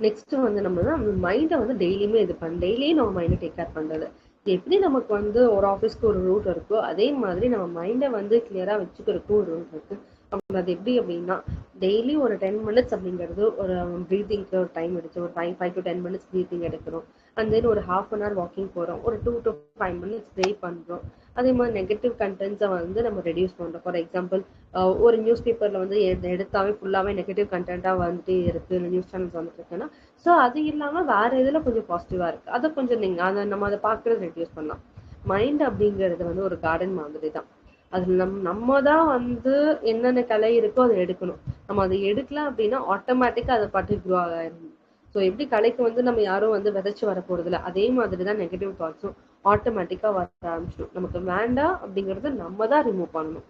நெக்ஸ்ட் வந்து நம்ம மைண்டை வந்து டெய்லியுமே டெய்லியும் நம்ம மைண்டை டேக் கேர் பண்றது. எப்படி நமக்கு வந்து ஒரு ஆஃபீஸ்க்கு ஒரு ரூட் இருக்கோ அதே மாதிரி நம்ம மைண்டை வந்து கிளியரா வச்சுக்கிறதுக்கும் ஒரு ரூட் இருக்கு. அது எப்படி அப்படின்னா டெய்லி ஒரு 10 மினிட்ஸ் அப்படிங்கிறது ஒரு ப்ரீத்திங்க்கு ஒரு டைம் எடுத்து ஒரு 5 to 10 மினிட்ஸ் ப்ரீத்திங் எடுக்கிறோம். அண்ட் தென் ஒரு ½ அன் ஹவர் வாக்கிங் போகிறோம், ஒரு 2 to 5 மினிட்ஸ் ப்ரே பண்ணுறோம். அதே மாதிரி நெகட்டிவ் கண்டென்ட்ஸை வந்து நம்ம ரெடியூஸ் பண்ணுறோம். ஃபார் எக்ஸாம்பிள் ஒரு நியூஸ் பேப்பரில் வந்து எடுத்தாவே ஃபுல்லாகவே நெகட்டிவ் கண்டென்ட்டாக வந்துட்டு இருக்குது, நியூஸ் சேனல்ஸ் வந்துட்டு இருக்குன்னா ஸோ அது இல்லாமல் வேற இதில் கொஞ்சம் பாசிட்டிவாக இருக்குது, அதை கொஞ்சம் நம்ம அதை பார்க்குறது ரெடியூஸ் பண்ணலாம். மைண்ட் அப்படிங்கிறது வந்து ஒரு கார்டன் மாதிரி தான். அது நம்ம தான் வந்து என்னென்ன கலை இருக்கோ அதை எடுக்கணும். நம்ம அதை எடுக்கல அப்படின்னா ஆட்டோமேட்டிக்காக அதை பாட்டு க்ரோ ஆகிடும். ஸோ எப்படி கலைக்கு வந்து நம்ம யாரும் வந்து விதைச்சு வர போறது இல்லை, அதே மாதிரி தான் நெகட்டிவ் தாட்ஸும் ஆட்டோமேட்டிக்காக வர ஆரம்பிச்சிடும். நமக்கு வேண்டாம் அப்படிங்கிறத நம்ம தான் ரிமூவ் பண்ணணும்.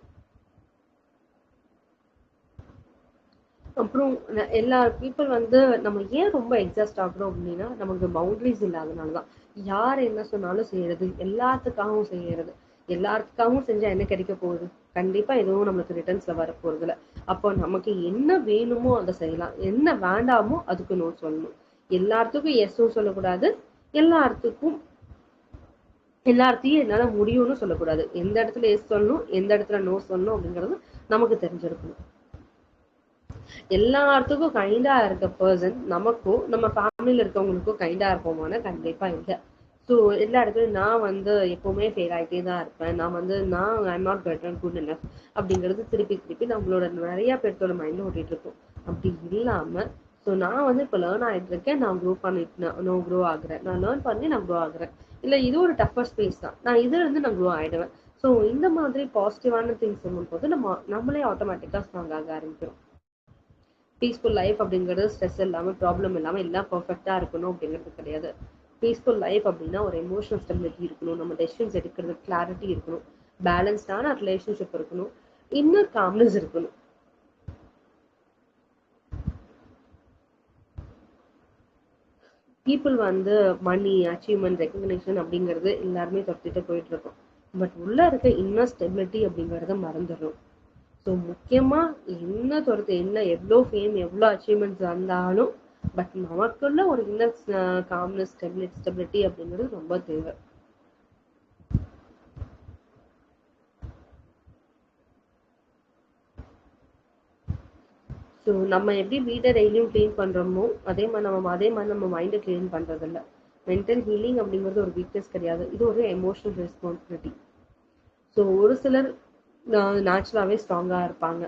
அப்புறம் எல்லா பீப்புள் வந்து நம்ம ஏன் ரொம்ப எக்ஸாஸ்ட் ஆகுறோம் அப்படின்னா நமக்கு பவுண்டரிஸ் இல்லாதனால தான். யார் என்ன சொன்னாலும் செய்யறது, எல்லாத்துக்காகவும் செய்யறது. எல்லாத்துக்காகவும் செஞ்சா என்ன கிடைக்க போகுது? கண்டிப்பா எதுவும் நம்மளுக்கு ரிட்டர்ன்ஸ்ல வர போறது இல்லை. அப்போ நமக்கு என்ன வேணுமோ அதை செய்யலாம், என்ன வேண்டாமோ அதுக்கு நோ சொல்லணும். எல்லாத்துக்கும் எஸ்ஸும் சொல்லக்கூடாது, எல்லாத்தையும் என்னால முடியும்னு சொல்லக்கூடாது. எந்த இடத்துல எஸ் சொல்லணும், எந்த இடத்துல நோ சொல்லணும் அப்படிங்கிறது நமக்கு தெரிஞ்சிருக்கணும். எல்லாத்துக்கும் கைண்டா இருக்க பர்சன் நமக்கும் நம்ம ஃபேமிலியில இருக்கவங்களுக்கும் கைண்டா இருப்போமான கண்டிப்பா இல்லை. ஸோ எல்லா இடத்துலையும் நான் வந்து எப்பவுமே ஃபெயில் ஆகிட்டே தான் இருப்பேன், நான் I'm not better good enough அப்படிங்கிறது திருப்பி நம்மளோட நிறைய பேர்த்தோட மைண்ட்ல ஓட்டிட்டு இருக்கோம். அப்படி இல்லாம ஸோ நான் வந்து இப்போ லேர்ன் ஆகிட்டு இருக்கேன், நான் க்ரோ ஆகுறேன், நான் லேர்ன் பண்ணி நான் க்ரோ ஆகுறேன். இல்லை இது ஒரு டஃபர் ஸ்பேஸ் தான், நான் இதுல இருந்து நான் க்ரோ ஆயிடுவேன். ஸோ இந்த மாதிரி பாசிட்டிவான திங்ஸ் சொல்லும்போது நம்மளே ஆட்டோமேட்டிக்கா ஸ்ட்ராங் ஆக ஆரம்பிக்கிறோம். பீஸ்ஃபுல் லைஃப் அப்படிங்கிறது ஸ்ட்ரெஸ் இல்லாமல் ப்ராப்ளம் இல்லாமல் எல்லாம் பர்ஃபெக்டாக இருக்கணும் அப்படிங்கிறது கிடையாது. பீஸ்ஃபுல் லைஃப் அப்படின்னா ஒரு எமோஷனல் ஸ்டெபிலிட்டி இருக்கணும், நம்ம டெசிஷன்ஸ் எடுக்கிறது கிளாரிட்டி இருக்கணும், பேலன்ஸ்டான ரிலேஷன்ஷிப் இருக்கணும், இன்னர் காம்னஸ் இருக்கணும். பீப்புள் வந்து மணி, அச்சீவ்மெண்ட், ரெக்கக்னேஷன் அப்படிங்கிறது எல்லாருமே தொட்டிட்டு போயிட்டு இருக்கோம். பட் உள்ள இருக்க இன்னர் ஸ்டெபிலிட்டி அப்படிங்கிறத மறந்துடுறோம். ஸோ முக்கியமாக என்ன எவ்வளோ ஃபேம், எவ்வளோ அச்சீவ்மெண்ட்ஸ் வந்தாலும் பட் நமக்குள்ள ஒரு இன்னர் காம்னஸ், ஸ்டெபிலிட்டி அப்படிங்கிறது ரொம்ப தேவை. ஸோ நம்ம எப்படி வீட்டை டெய்லியும் க்ளீன் பண்ணுறோமோ அதே மாதிரி நம்ம மைண்டை க்ளீன் பண்ணுறதில்ல. மென்டல் ஹீலிங் அப்படிங்கிறது ஒரு வீக்னஸ் கிடையாது, இது ஒரு எமோஷனல் ரெஸ்பான்சிபிலிட்டி. ஸோ ஒரு சிலர் நேச்சுரலாகவே ஸ்ட்ராங்காக இருப்பாங்க,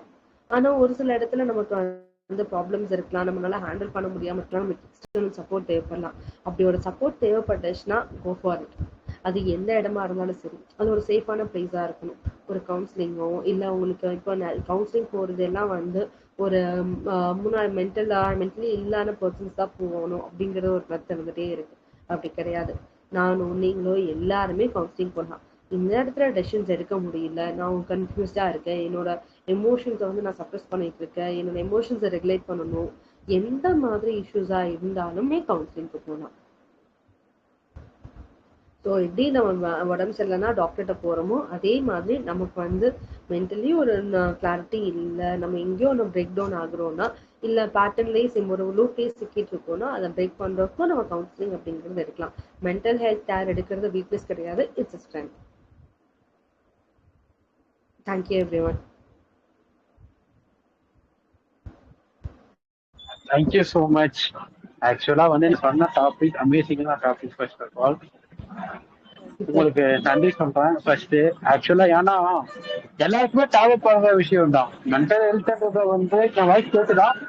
ஆனால் ஒரு சில இடத்துல நமக்கு வந்து ப்ராப்ளம்ஸ் இருக்கலாம், நம்மளால ஹேண்டில் பண்ண முடியாமல் இருக்கலாம், நமக்கு எக்ஸ்டர்னல் சப்போர்ட் தேவைப்படலாம். அப்படி ஒரு சப்போர்ட் தேவைப்பட்டுச்சுன்னா கோ ஃபார் இட். அது எந்த இடமா இருந்தாலும் சரி, அது ஒரு சேஃபான பிளேஸாக இருக்கணும். ஒரு கவுன்சிலிங்கோ இல்லை உங்களுக்கு இப்போ கவுன்சிலிங் போகிறது எல்லாம் வந்து ஒரு முன்னாடி மென்டலி இல்லாத பர்சன்ஸ் தான் போகணும் அப்படிங்கிறது ஒரு கருத்து இருந்துகிட்டே இருக்கு. அப்படி கிடையாது. நீங்களோ எல்லாருமே கவுன்சிலிங் போடலாம். இந்த இடத்துல டெசிஷன்ஸ் எடுக்க முடியல, நான் கன்ஃபியூஸ்டா இருக்கேன், என்னோட எமோஷன்ஸை வந்து நான் சப்ரஸ் பண்ணிட்டு இருக்கேன், என்னோட எமோஷன்ஸை ரெகுலேட் பண்ணணும், எந்த மாதிரி இஷ்யூஸா இருந்தாலுமே கவுன்சிலிங்க்கு போகலாம். ஸோ எப்படி நம்ம உடம்பு சரியில்லைன்னா டாக்டர்கிட்ட போகிறோமோ அதே மாதிரி நமக்கு வந்து மென்டலி ஒரு கிளாரிட்டி இல்லை, நம்ம எங்கேயோ ஒன்று பிரேக் டவுன் ஆகுறோம்னா இல்லை பேட்டர்ன்லேயே ஒரு லூப்லேயே சிக்கிட்டு இருக்கோம்னா அதை பிரேக் பண்ணுறதுக்கும் நம்ம கவுன்சிலிங் அப்படிங்கிறது எடுக்கலாம். மென்டல் ஹெல்த் கேர் எடுக்கிறது வீக்னஸ் கிடையாது, it's strength. Thank you everyone. Thank you so much. ஆக்சுவலா வந்து நீ சொன்ன டாபிக் அமேசிங்கான டாபிக். ஃபர்ஸ்ட் ஆஃப் ஆல் உங்களுக்கு நன்றி சொல்றேன் ஃபர்ஸ்ட். ஆக்சுவலா ஏன்னா எல்லாருக்குமே தேவைப்படுற விஷயம் தான் மென்டல் ஹெல்த்ன்றத வந்து என் வாய்ஸ் கேட்டுதான்.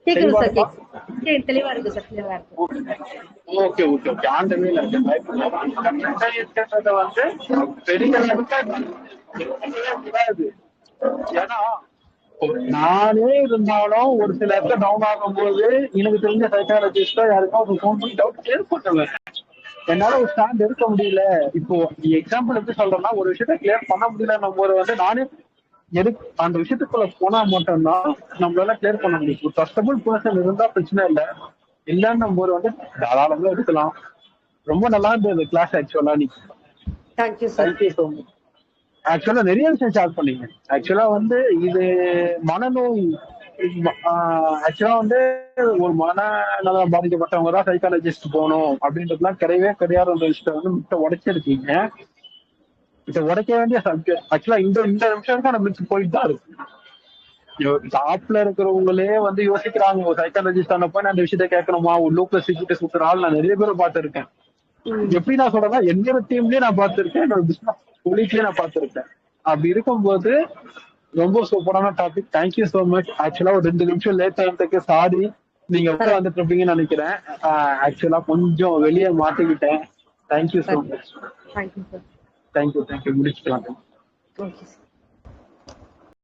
தெளிவா இருக்கு சார், தெளிவா இருக்கு. Okay okay okay, on the way mental ஹெல்த்ன்றத வந்து பெரிய கூடாது. ஏன்னா நானே இருந்தாலும் ஒரு சில இடத்துல டவுன் ஆகும்போது எனக்கு தெரிஞ்ச சைக்காலஜிஸ்டோ யாருக்கும் ஒரு ஃபோன் பண்ணி டவுட் கிளியர் பண்ணுவேன். என்னால ஒரு ஸ்டாண்ட் எடுக்க முடியல. இப்போ எக்ஸாம்பிள் எப்படி சொல்றேன்னா, ஒரு விஷயத்த கிளியர் பண்ண முடியல நம்ம வந்து நானே அந்த விஷயத்துக்குள்ள போனா மட்டும்தான் நம்மளால கிளியர் பண்ண முடியும். ஒரு ட்ரஸ்டபுள் பர்சன் இருந்தா பிரச்சனை இல்லை, இல்லன்னு நம்ம வந்து தாராளமா எடுக்கலாம். ரொம்ப நல்லா இருந்தது கிளாஸ் ஆக்சுவலா. நீ thank you sir. Thank you so much. ஆக்சுவலா நிறைய விஷயம் ஷேர் பண்ணீங்க. ஆக்சுவலா வந்து இது மனநோய், ஆக்சுவலா வந்து ஒரு மனநலம் பாதிக்கப்பட்டவங்க தான் சைக்காலஜிஸ்ட் போகணும் அப்படின்றதுலாம் கிடையவே கிடையாதுன்ற விஷயத்த வந்து மித்த உடைச்சிருக்கீங்க. இதை உடைக்க வேண்டிய சப்ஜெக்ட் ஆக்சுவலா இந்த இந்த நிமிஷம் நம்மளுக்கு போயிட்டு தான் இருக்கு. டாப்ல இருக்கிறவங்களே வந்து யோசிக்கிறாங்க, ஒரு சைக்காலஜிஸ்ட் ஆனப்ப நான் அந்த விஷயத்த கேட்கணுமா, ஒரு லூப்ல சிக்கிட்டு சுத்துற ஆள் நான் நிறைய பேரை பார்த்திருக்கேன். எப்படி நான் சொல்றேன்னா, என்னோட டீம்லயே நான் பார்த்திருக்கேன், என்னோட பிசினஸ் கொலீக்லயே நான் பார்த்திருக்கேன். அப்படி இருக்கும்போது ரொம்ப சூப்பரான டாபிக். Thank you so much. ஆக்சுவலா ஒரு 2 நிமிஷம் லேட் ஆனதுக்கு சாரி. நீங்க எப்ப வந்துட்டு இருப்பீங்கன்னு நினைக்கிறேன். ஆக்சுவலா கொஞ்சம் வெளியே மாட்டிக்கிட்டேன். Thank you so much. Thank you sir. Thank you முடிச்சுக்கலாம். Okay sir.